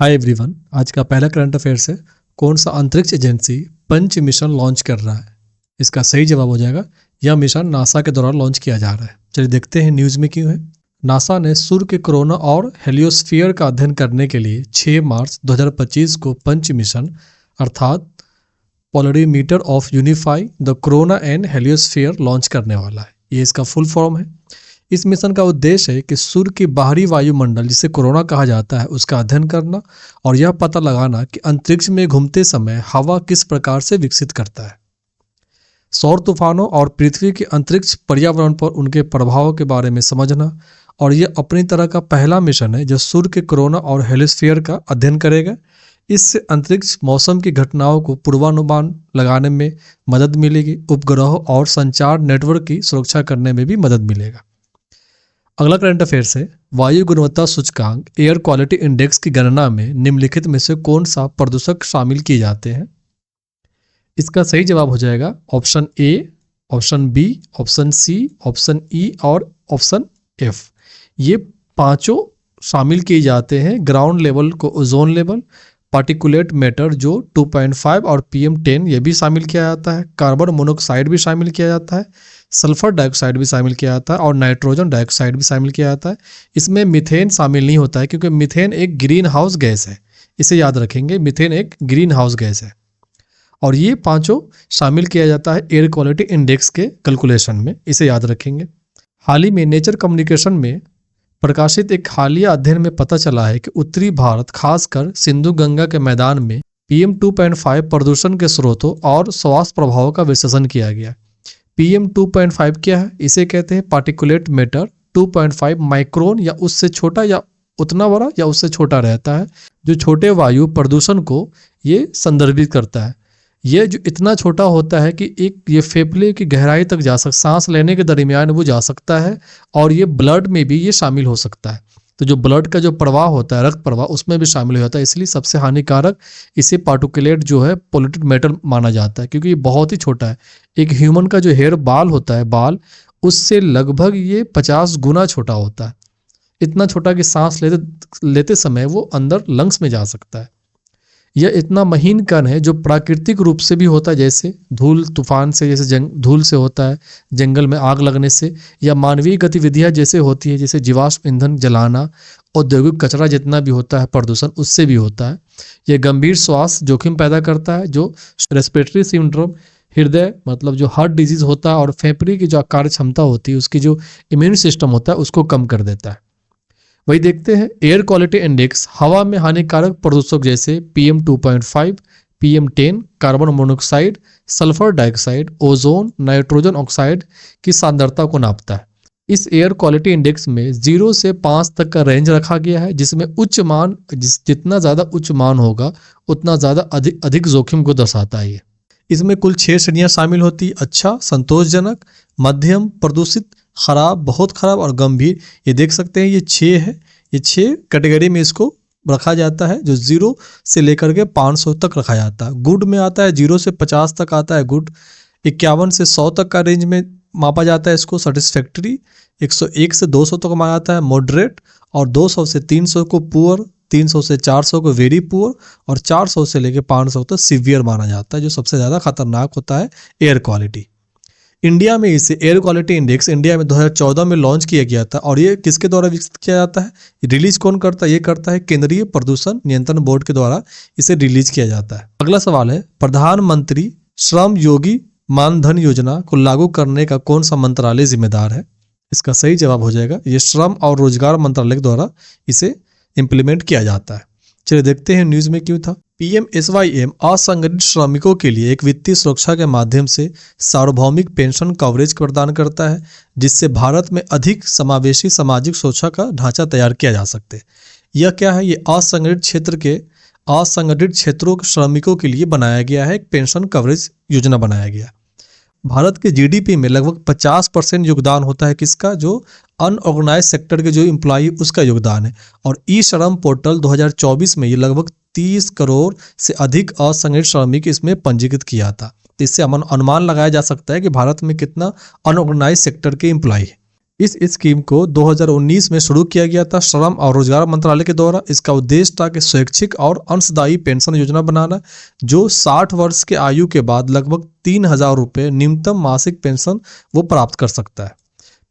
Hi everyone. आज का पहला करंट अफेयर्स है, कौन सा अंतरिक्ष एजेंसी पंच मिशन लॉन्च कर रहा है। इसका सही जवाब हो जाएगा, यह मिशन नासा के द्वारा लॉन्च किया जा रहा है। चलिए देखते हैं न्यूज़ में क्यों है। नासा ने सूर्य के कोरोना और हेलियोस्फीयर का अध्ययन करने के लिए 6 मार्च 2025 को पंच मिशन अर्थात polarimeter of unify the corona and heliosphere launch करने वाला है। ये इसका फुल फॉर्म है। इस मिशन का उद्देश्य है कि सूर्य की बाहरी वायुमंडल, जिसे कोरोना कहा जाता है, उसका अध्ययन करना और यह पता लगाना कि अंतरिक्ष में घूमते समय हवा किस प्रकार से विकसित करता है। सौर तूफानों और पृथ्वी के अंतरिक्ष पर्यावरण पर उनके प्रभाव के बारे में समझना, और यह अपनी तरह का पहला मिशन है जो सूर्य के कोरोना और हेलियोस्फीयर का अध्ययन करेगा। इससे अंतरिक्ष मौसम की घटनाओं को पूर्वानुमान लगाने में मदद मिलेगी। उपग्रहों और संचार नेटवर्क की सुरक्षा करने में भी मदद मिलेगा। अगला करंट अफेयर्स है, वायु गुणवत्ता सूचकांक एयर क्वालिटी इंडेक्स की गणना में निम्नलिखित में से कौन सा प्रदूषक शामिल किए जाते हैं। इसका सही जवाब हो जाएगा option A, option B, option C, option E और ऑप्शन एफ। ये पांचों शामिल किए जाते हैं। ग्राउंड लेवल को ओजोन लेवल, पार्टिकुलेट मैटर जो 2.5 और PM10 ये भी शामिल किया जाता है। कार्बन मोनोऑक्साइड भी शामिल किया जाता है। सल्फर डाइऑक्साइड भी शामिल किया जाता है और नाइट्रोजन डाइऑक्साइड भी शामिल किया जाता है। इसमें मीथेन शामिल नहीं होता है क्योंकि मीथेन एक ग्रीन हाउस गैस है। इसे याद रखेंगे, मीथेन एक ग्रीन हाउस गैस है। और ये पांचों शामिल किया जाता है एयर क्वालिटी इंडेक्स के कैलकुलेशन में। इसे याद रखेंगे। हाल ही में नेचर कम्युनिकेशन में प्रकाशित एक हालिया अध्ययन में पता चला है कि उत्तरी भारत, खासकर सिंधु गंगा के मैदान में PM 2.5 प्रदूषण के स्रोतों और स्वास्थ्य प्रभावों का विश्लेषण किया गया। PM 2.5 क्या है? इसे कहते हैं पार्टिकुलेट मैटर 2.5 माइक्रोन या उससे छोटा या उतना बड़ा या उससे छोटा रहता है, जो छोटे वायु प्रदूषण को ये संदर्भित करता है। ये जो इतना छोटा होता है कि ये फेफड़े की गहराई तक जा सकता, सांस लेने के दरमियान वो जा सकता है, और ये ब्लड में भी ये शामिल हो सकता है। तो जो ब्लड का जो प्रवाह होता है, रक्त प्रवाह, उसमें भी शामिल हो जाता है। इसलिए सबसे हानिकारक इसे पार्टिकुलेट जो है पोल्यूटेड मैटर माना जाता है, क्योंकि ये बहुत ही छोटा है। एक ह्यूमन का जो हेयर बाल होता है, बाल, उससे लगभग ये 50 गुना छोटा होता है। इतना छोटा कि सांस लेते समय वो अंदर लंग्स में जा सकता है। यह इतना महीन कण है जो प्राकृतिक रूप से भी होता है, जैसे धूल तूफान से, जैसे धूल से होता है, जंगल में आग लगने से, या मानवीय गतिविधियां जैसे होती है, जैसे जीवाश्म ईंधन जलाना, औद्योगिक कचरा जितना भी होता है प्रदूषण, उससे भी होता है। यह गंभीर श्वास जोखिम पैदा करता है, जो रेस्पिरेटरी सिंड्रोम, हृदय मतलब जो हार्ट डिजीज होता है, और फेफड़े की जो कार्य क्षमता होती है, उसकी जो इम्यून सिस्टम होता है, उसको कम कर देता है। वही देखते हैं एयर क्वालिटी इंडेक्स हवा में हानिकारक प्रदूषक जैसे PM 2.5, PM10, carbon monoxide, sulphur dioxide, ozone, nitrogen oxide की सांद्रता को नापता है। इस एयर क्वालिटी इंडेक्स में 0 से 5 तक का रेंज रखा गया है, जिसमें उच्च मान, जितना ज़्यादा उच्च मान होगा उतना ज़्यादा अधिक जोखिम को दर्शाता है। इसमें कुल 6 श्रेणियाँ शामिल होती है: अच्छा, संतोषजनक, मध्यम, प्रदूषित, खराब, बहुत खराब और गंभीर। ये देख सकते हैं, ये 6 है। ये 6 कैटेगरी में इसको रखा जाता है, जो 0 से लेकर के 500 तक रखा जाता है। गुड में आता है, 0 से 50 तक आता है गुड। 51 से 100 तक का रेंज में मापा जाता है इसको सेटिस्फैक्ट्री। 101 से 200 तक माना जाता है मॉडरेट, और 200 से 300 को पुअर, 300 से 400 को वेरी पुअर, और 400 से लेकर 500 तक सीवियर माना जाता है, जो सबसे ज़्यादा खतरनाक होता है एयर क्वालिटी। इंडिया में इसे एयर क्वालिटी इंडेक्स इंडिया में 2014 में लॉन्च किया गया था। और ये किसके द्वारा विकसित किया जाता है, रिलीज कौन करता है? ये करता है केंद्रीय प्रदूषण नियंत्रण बोर्ड के द्वारा इसे रिलीज किया जाता है। अगला सवाल है, प्रधानमंत्री श्रम योगी मानधन योजना को लागू करने का कौन सा मंत्रालय जिम्मेदार है? इसका सही जवाब हो जाएगा, ये श्रम और रोजगार मंत्रालय के द्वारा इसे इम्प्लीमेंट किया जाता है। चलिए देखते हैं न्यूज में क्यों था। PMSYM असंगठित श्रमिकों के लिए एक वित्तीय सुरक्षा के माध्यम से सार्वभौमिक पेंशन कवरेज प्रदान करता है, जिससे भारत में अधिक समावेशी सामाजिक सुरक्षा का ढांचा तैयार किया जा सकता है। यह क्या है? ये असंगठित क्षेत्रों के श्रमिकों के लिए बनाया गया है, एक पेंशन कवरेज योजना बनाया गया। भारत के GDP में लगभग 50% योगदान होता है किसका? जो अनऑर्गेनाइज सेक्टर के जो एम्प्लॉय, उसका योगदान है। और ई श्रम पोर्टल 2024 में ये लगभग 30 करोड़ से अधिक असंगठित श्रमिक इसमें पंजीकृत किया था। तो इससे अनुमान लगाया जा सकता है कि भारत में कितना अनऑर्गेनाइज सेक्टर के एम्प्लॉय है। इस स्कीम को 2019 में शुरू किया गया था श्रम और रोजगार मंत्रालय के द्वारा। इसका उद्देश्य था कि स्वैच्छिक और अंशदायी पेंशन योजना बनाना, जो 60 वर्ष के आयु के बाद लगभग 3,000 रुपये न्यूनतम मासिक पेंशन वो प्राप्त कर सकता है।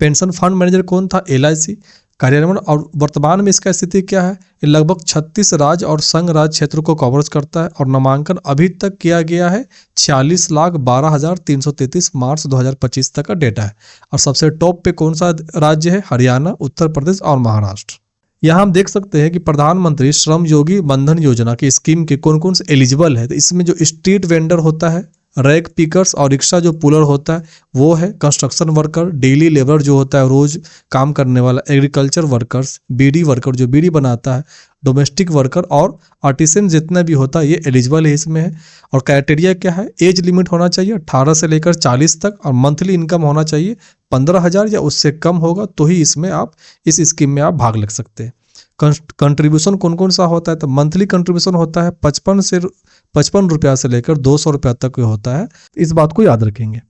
पेंशन फंड मैनेजर कौन था? LIC। कार्यान्वयन और वर्तमान में इसका स्थिति क्या है? ये लगभग 36 राज्य और संघ राज्य क्षेत्रों को कवरेज करता है और नामांकन अभी तक किया गया है 46,12,333 मार्च 2025 तक का डेटा है। और सबसे टॉप पे कौन सा राज्य है? हरियाणा, उत्तर प्रदेश और महाराष्ट्र। यहाँ हम देख सकते हैं कि प्रधानमंत्री श्रम योगी मनधन योजना की स्कीम के कौन कौन से एलिजिबल है। तो इसमें जो स्ट्रीट वेंडर होता है, रैक पिकर्स और रिक्शा जो पुलर होता है वो है, कंस्ट्रक्शन वर्कर, डेली लेबर जो होता है रोज काम करने वाला, एग्रीकल्चर वर्कर्स, बीड़ी वर्कर जो बीड़ी बनाता है, डोमेस्टिक वर्कर और आर्टिसन जितना भी होता है ये एलिजिबल है इसमें है। और क्राइटेरिया क्या है? एज लिमिट होना चाहिए 18 से लेकर 40 तक और मंथली इनकम होना चाहिए 15,000 या उससे कम होगा तो ही इसमें आप इस स्कीम में आप भाग ले सकते हैं। कंट्रीब्यूशन कौन कौन सा होता है? तो मंथली कंट्रीब्यूशन होता है 55 रुपया से लेकर 200 रुपया तक होता है। इस बात को याद रखेंगे।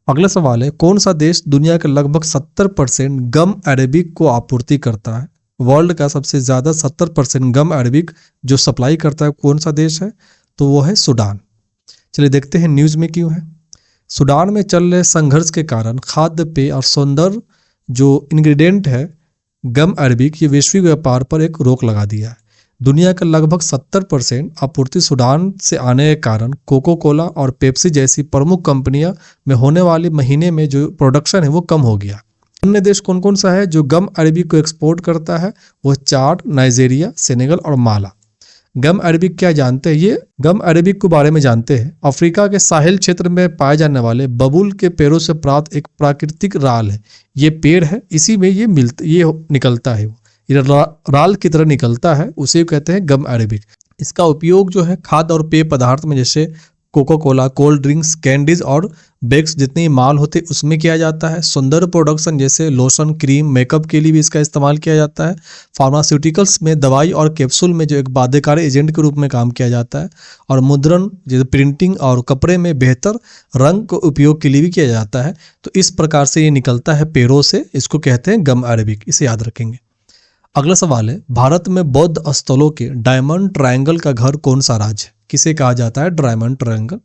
अगला सवाल है, कौन सा देश दुनिया के लगभग 70% गम अरेबिक को आपूर्ति करता है? वर्ल्ड का सबसे ज्यादा 70% गम अरेबिक जो सप्लाई करता है कौन सा देश है? तो वो है सूडान। चलिए देखते हैं न्यूज में क्यों है। सूडान में चल रहे संघर्ष के कारण खाद्य पेय और सौंदर्य जो इंग्रेडिएंट है गम अरेबिक, ये वैश्विक व्यापार पर एक रोक लगा दिया है। दुनिया का लगभग 70% आपूर्ति सूडान से आने के कारण कोको कोला और पेप्सी जैसी प्रमुख कंपनियां में होने वाले महीने में जो प्रोडक्शन है वो कम हो गया। अन्य देश कौन कौन सा है जो गम अरेबिक को एक्सपोर्ट करता है? वो चाड, नाइजीरिया, सेनेगल और माला। गम अरेबिक क्या जानते हैं? ये गम अरेबिक के बारे में जानते हैं। अफ्रीका के साहिल क्षेत्र में पाए जाने वाले बबूल के पेड़ों से प्राप्त एक प्राकृतिक राल है। ये पेड़ है, इसी में ये निकलता है, ये राल की तरह निकलता है, उसे कहते हैं गम अरेबिक। इसका उपयोग जो है खाद्य और पेय पदार्थ में जैसे Coca Cola, cold drinks, candies और बेक्स जितने माल होते हैं उसमें किया जाता है। सौंदर्य प्रोडक्शन जैसे लोशन, क्रीम, मेकअप के लिए भी इसका इस्तेमाल किया जाता है। फार्मास्यूटिकल्स में दवाई और कैप्सूल में जो एक बाध्यकारी एजेंट के रूप में काम किया जाता है। और मुद्रण जैसे प्रिंटिंग और कपड़े में बेहतर रंग को उपयोग के लिए भी किया जाता है। तो इस प्रकार से ये निकलता है पेड़ों से, इसको कहते हैं गम अरेबिक, इसे याद रखेंगे। अगला सवाल है, भारत में बौद्ध स्थलों के डायमंड ट्रायंगल का घर कौन सा राज्य है? किसे कहा जाता है डायमंड ट्रायंगल?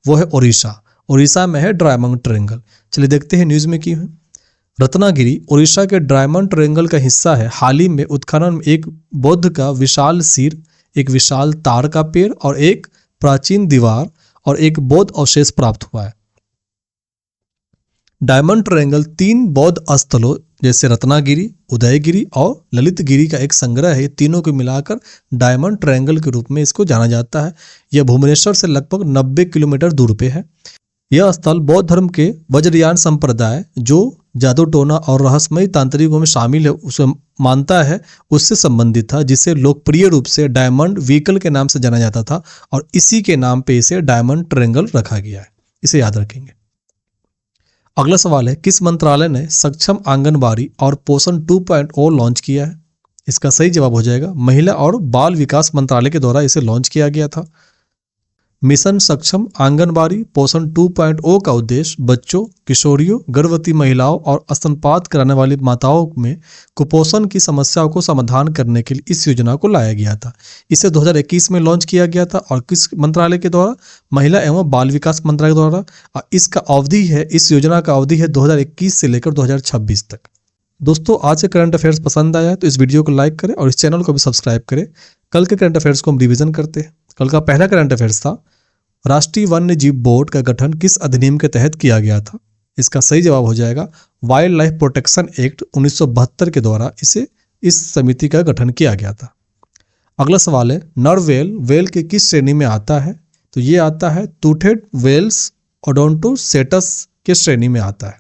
वो है उड़ीसा। उड़ीसा में है डायमंड ट्रायंगल। चलिए देखते हैं न्यूज में क्यों है। रत्नागिरी उड़ीसा के डायमंड ट्रायंगल का हिस्सा है। हाल ही में उत्खनन में एक बौद्ध का विशाल सिर, एक विशाल तार का पेड़ और एक प्राचीन दीवार और एक बौद्ध अवशेष प्राप्त हुआ है। डायमंड ट्रायंगल 3 बौद्ध स्थलों जैसे रत्नागिरी, उदयगिरी और ललितगिरी का एक संग्रह है। तीनों को मिलाकर डायमंड ट्रायंगल के रूप में इसको जाना जाता है। यह भुवनेश्वर से लगभग 90 किलोमीटर दूर पे है। यह स्थल बौद्ध धर्म के वज्रयान संप्रदाय जो जादू टोना और रहस्यमयी तांत्रिकों में शामिल है उसे मानता है, उससे संबंधित था, जिसे लोकप्रिय रूप से डायमंड व्हीकल के नाम से जाना जाता था और इसी के नाम पे इसे डायमंड ट्रायंगल रखा गया है। इसे याद रखेंगे। अगला सवाल है, किस मंत्रालय ने सक्षम आंगनबाड़ी और पोषण 2.0 लॉन्च किया है? इसका सही जवाब हो जाएगा महिला और बाल विकास मंत्रालय के द्वारा इसे लॉन्च किया गया था। मिशन सक्षम आंगनबाड़ी पोषण 2.0 का उद्देश्य बच्चों, किशोरियों, गर्भवती महिलाओं और स्तनपान कराने वाली माताओं में कुपोषण की समस्याओं को समाधान करने के लिए इस योजना को लाया गया था। इसे 2021 में लॉन्च किया गया था और किस मंत्रालय के द्वारा? महिला एवं बाल विकास मंत्रालय के द्वारा। इसका अवधि है, इस योजना का अवधि है 2021 से लेकर 2026 तक। दोस्तों, आज के करंट अफेयर्स पसंद आया तो इस वीडियो को लाइक करें और इस चैनल को भी सब्सक्राइब करें। कल के करंट अफेयर्स को हम रिवीजन करते हैं। कल का पहला करंट अफेयर्स था, राष्ट्रीय वन्य जीव बोर्ड का गठन किस अधिनियम के तहत किया गया था? इसका सही जवाब हो जाएगा वाइल्ड लाइफ प्रोटेक्शन एक्ट 1972 के द्वारा इस समिति का गठन किया गया था। अगला सवाल है, नर वेल के किस श्रेणी में आता है? तो ये आता है टूथेड वेल्स ओडोंटोसेटस के श्रेणी में आता है।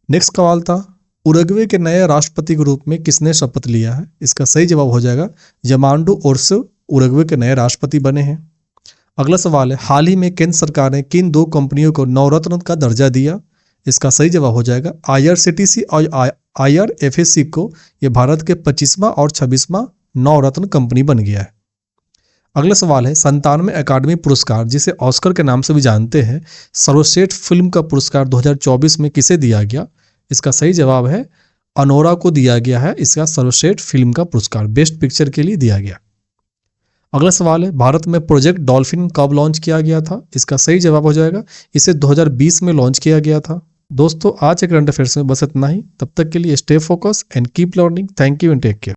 नेक्स्ट सवाल था, उरुग्वे के नए राष्ट्रपति के रूप में किसने शपथ लिया है? इसका सही जवाब हो जाएगा यमांडो ओर्सो उरुग्वे के नए राष्ट्रपति बने हैं। अगला सवाल है, हाल ही में केंद्र सरकार ने किन 2 कंपनियों को नवरत्न का दर्जा दिया? इसका सही जवाब हो जाएगा IRCTC और IRFAC को। यह भारत के 25वां और 26वां नवरत्न कंपनी बन गया है। अगला सवाल है, 97वें अकादमी पुरस्कार जिसे ऑस्कर के नाम से भी जानते हैं, सर्वश्रेष्ठ फिल्म का पुरस्कार 2024 में किसे दिया गया? इसका सही जवाब है अनोरा को दिया गया है इसका सर्वश्रेष्ठ फिल्म का पुरस्कार, बेस्ट पिक्चर के लिए दिया गया। अगला सवाल है, भारत में प्रोजेक्ट डॉल्फिन कब लॉन्च किया गया था? इसका सही जवाब हो जाएगा इसे 2020 में लॉन्च किया गया था। दोस्तों आज के करंट अफेयर्स में बस इतना ही। तब तक के लिए stay focus and keep learning. Thank you and take care.